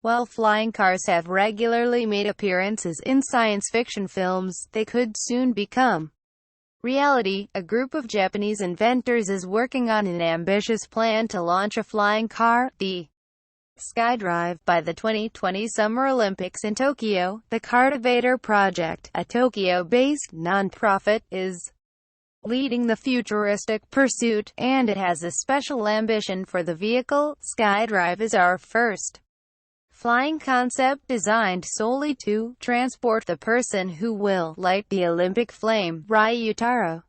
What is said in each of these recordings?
While flying cars have regularly made appearances in science fiction films, they could soon become reality. A group of Japanese inventors is working on an ambitious plan to launch a flying car, the SkyDrive, by the 2020 Summer Olympics in Tokyo. The Cultivator Project, a Tokyo-based non-profit, is leading the futuristic pursuit, and it has a special ambition for the vehicle. SkyDrive is our first flying concept designed solely to transport the person who will light the Olympic flame, Ryutaro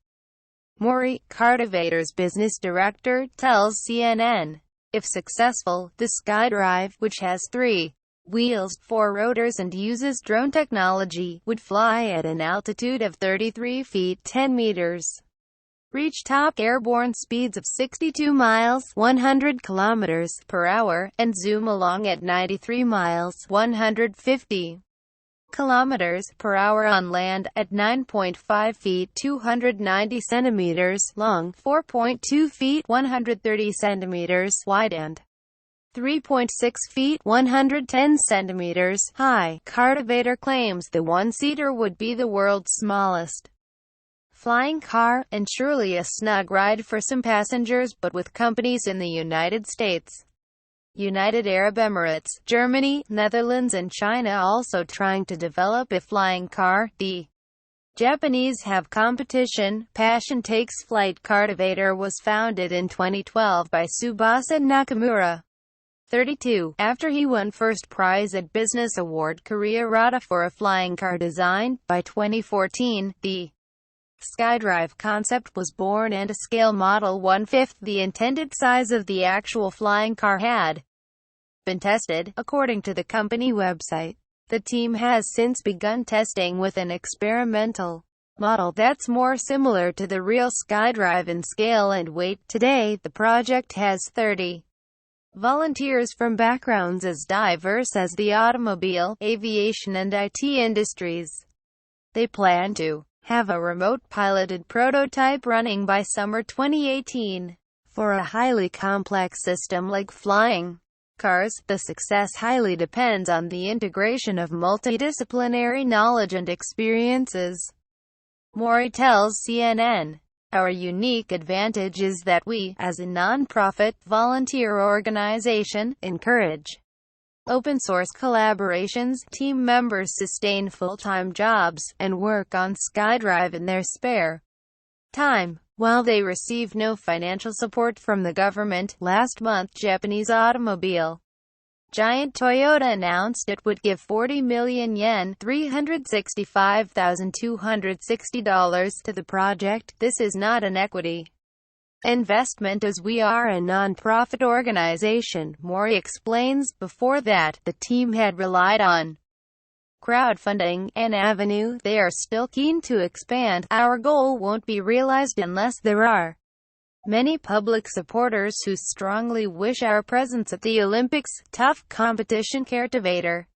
Mori, Cultivator's business director, tells CNN. If successful, the SkyDrive, which has 3 wheels, 4 rotors and uses drone technology, would fly at an altitude of 33 feet 10 meters, reach top airborne speeds of 62 miles (100 kilometers) per hour, and zoom along at 93 miles (150 kilometers) per hour on land, at 9.5 feet 290 centimeters long, 4.2 feet 130 centimeters wide, and 3.6 feet 110 centimeters high. Cultivator claims the one-seater would be the world's smallest flying car, and surely a snug ride for some passengers, but with companies in the United States, United Arab Emirates, Germany, Netherlands and China also trying to develop a flying car. The Japanese have competition. Passion takes flight. Cultivator was founded in 2012 by Tsubasa Nakamura, 32, after he won first prize at Business Award Korea RADA for a flying car design. By 2014, the SkyDrive concept was born, and a scale model 1/5 the intended size of the actual flying car had been tested, according to the company website. The team has since begun testing with an experimental model that's more similar to the real SkyDrive in scale and weight. Today, the project has 30 volunteers from backgrounds as diverse as the automobile, aviation and IT industries. They plan to have a remote-piloted prototype running by summer 2018. For a highly complex system like flying cars, the success highly depends on the integration of multidisciplinary knowledge and experiences. Mori tells CNN, "Our unique advantage is that we, as a non-profit, volunteer organization, encourage open-source collaborations. Team members sustain full-time jobs, and work on SkyDrive in their spare time, while they receive no financial support from the government." Last month, Japanese automobile giant Toyota announced it would give 40 million yen $365,260 to the project. "This is not an equity investment, as we are a non-profit organization," Mori explains. Before that, the team had relied on crowdfunding, an avenue they are still keen to expand. "Our goal won't be realized unless there are many public supporters who strongly wish our presence at the Olympics." Tough competition. Cultivator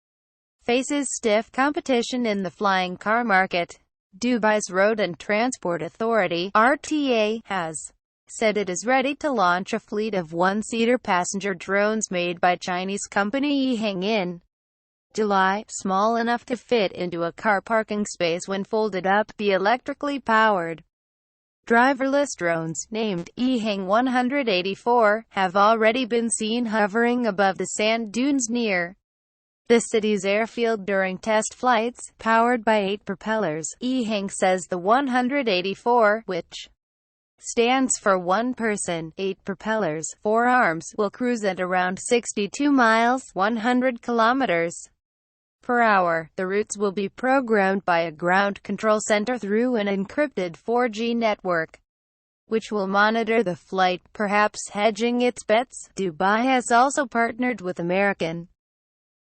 faces stiff competition in the flying car market. Dubai's Road and Transport Authority (RTA) has said it is ready to launch a fleet of one-seater passenger drones made by Chinese company Yiheng in July. Small enough to fit into a car parking space when folded up, the electrically powered driverless drones, named Yiheng 184, have already been seen hovering above the sand dunes near the city's airfield during test flights, powered by 8 propellers. Yiheng says the 184, which stands for one person, 8 propellers, 4 arms, will cruise at around 62 miles (100 kilometers) per hour. The routes will be programmed by a ground control center through an encrypted 4G network, which will monitor the flight, perhaps hedging its bets. Dubai has also partnered with American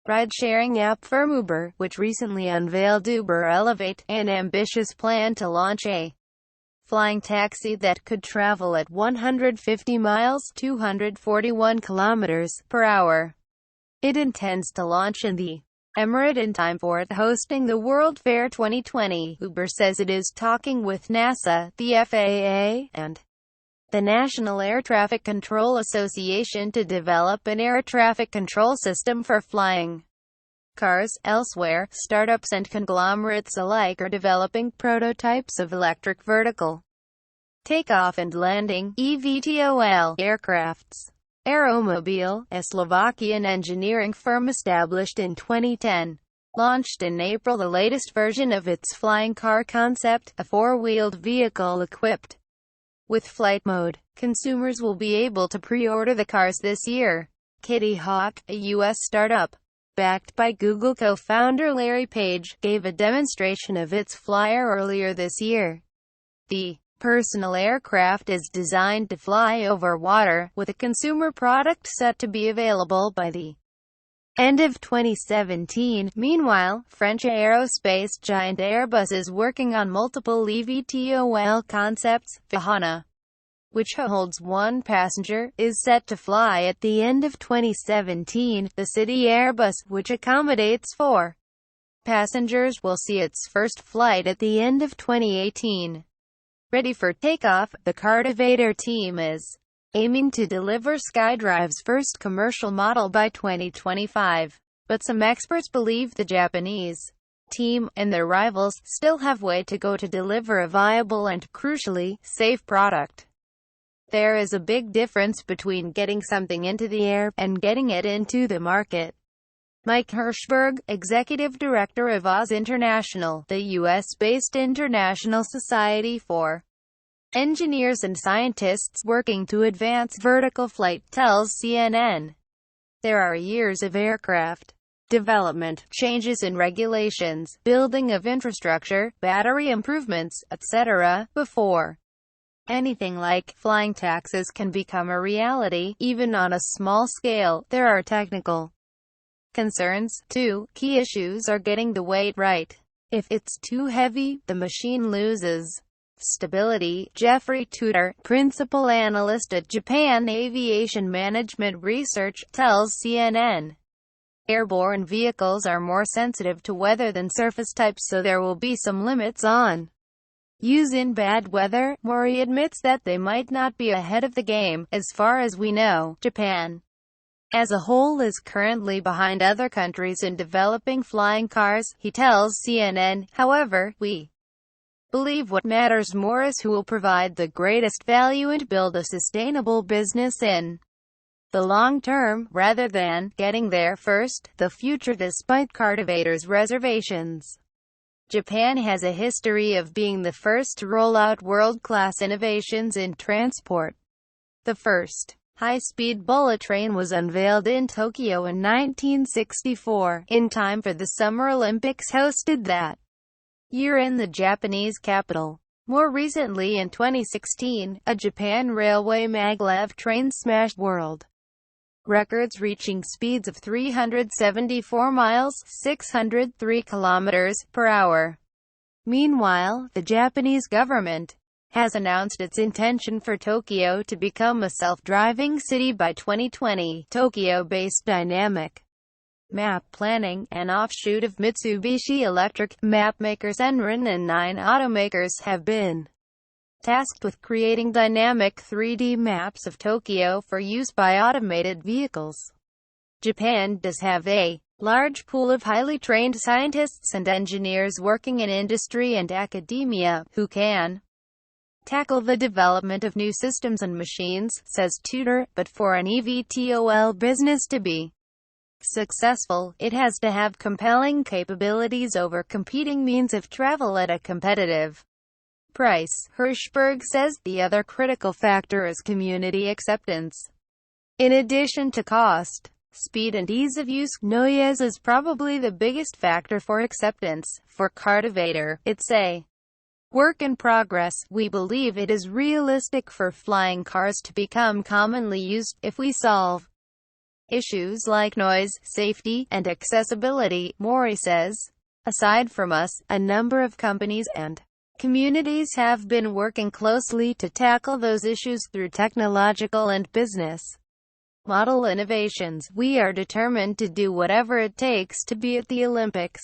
ride-sharing app firm Uber, which recently unveiled Uber Elevate, an ambitious plan to launch a flying taxi that could travel at 150 miles (241 kilometers) per hour. It intends to launch in the Emirate in time for it hosting the World Fair 2020. Uber says it is talking with NASA, the FAA, and the National Air Traffic Control Association to develop an air traffic control system for flying cars. Elsewhere, startups and conglomerates alike are developing prototypes of electric vertical takeoff and landing (eVTOL) aircrafts. Aeromobile, a Slovakian engineering firm established in 2010, launched in April the latest version of its flying car concept, a four-wheeled vehicle equipped with flight mode. Consumers will be able to pre-order the cars this year. Kitty Hawk, a U.S. startup, backed by Google co-founder Larry Page, gave a demonstration of its flyer earlier this year. The personal aircraft is designed to fly over water, with a consumer product set to be available by the end of 2017. Meanwhile, French aerospace giant Airbus is working on multiple eVTOL concepts. Vahana, which holds one passenger, is set to fly at the end of 2017. The City Airbus, which accommodates 4 passengers, will see its first flight at the end of 2018. Ready for takeoff, the Cultivator team is aiming to deliver SkyDrive's first commercial model by 2025. But some experts believe the Japanese team, and their rivals, still have way to go to deliver a viable and, crucially, safe product. There is a big difference between getting something into the air and getting it into the market. Mike Hirschberg, executive director of Oz International, the U.S.-based international society for engineers and scientists working to advance vertical flight, tells CNN. There are years of aircraft development, changes in regulations, building of infrastructure, battery improvements, etc., before anything like flying taxis can become a reality. Even on a small scale, there are technical concerns, too. Key issues are getting the weight right. If it's too heavy, the machine loses stability. Jeffrey Tudor, principal analyst at Japan Aviation Management Research, tells CNN. Airborne vehicles are more sensitive to weather than surface types, so there will be some limits on use in bad weather. Mori admits that they might not be ahead of the game. As far as we know, Japan as a whole is currently behind other countries in developing flying cars, he tells CNN. However, we believe what matters more is who will provide the greatest value and build a sustainable business in the long term, rather than getting there first. The future. Despite Cultivator's reservations, Japan has a history of being the first to roll out world-class innovations in transport. The first high-speed bullet train was unveiled in Tokyo in 1964, in time for the Summer Olympics hosted that year in the Japanese capital. More recently, in 2016, a Japan Railway maglev train smashed world records, reaching speeds of 374 miles (603 kilometers) per hour. Meanwhile, the Japanese government has announced its intention for Tokyo to become a self-driving city by 2020. Tokyo-based Dynamic Map Planning, an offshoot of Mitsubishi Electric, mapmakers Enron and 9 automakers have been tasked with creating dynamic 3D maps of Tokyo for use by automated vehicles. Japan does have a large pool of highly trained scientists and engineers working in industry and academia, who can tackle the development of new systems and machines, says Tudor. But for an eVTOL business to be successful, it has to have compelling capabilities over competing means of travel at a competitive price. Hirschberg says the other critical factor is community acceptance. In addition to cost, speed and ease of use, noise is probably the biggest factor for acceptance. For Cultivator, it's a work in progress. We believe it is realistic for flying cars to become commonly used, if we solve issues like noise, safety, and accessibility, Mori says. Aside from us, a number of companies and communities have been working closely to tackle those issues through technological and business model innovations. We are determined to do whatever it takes to be at the Olympics.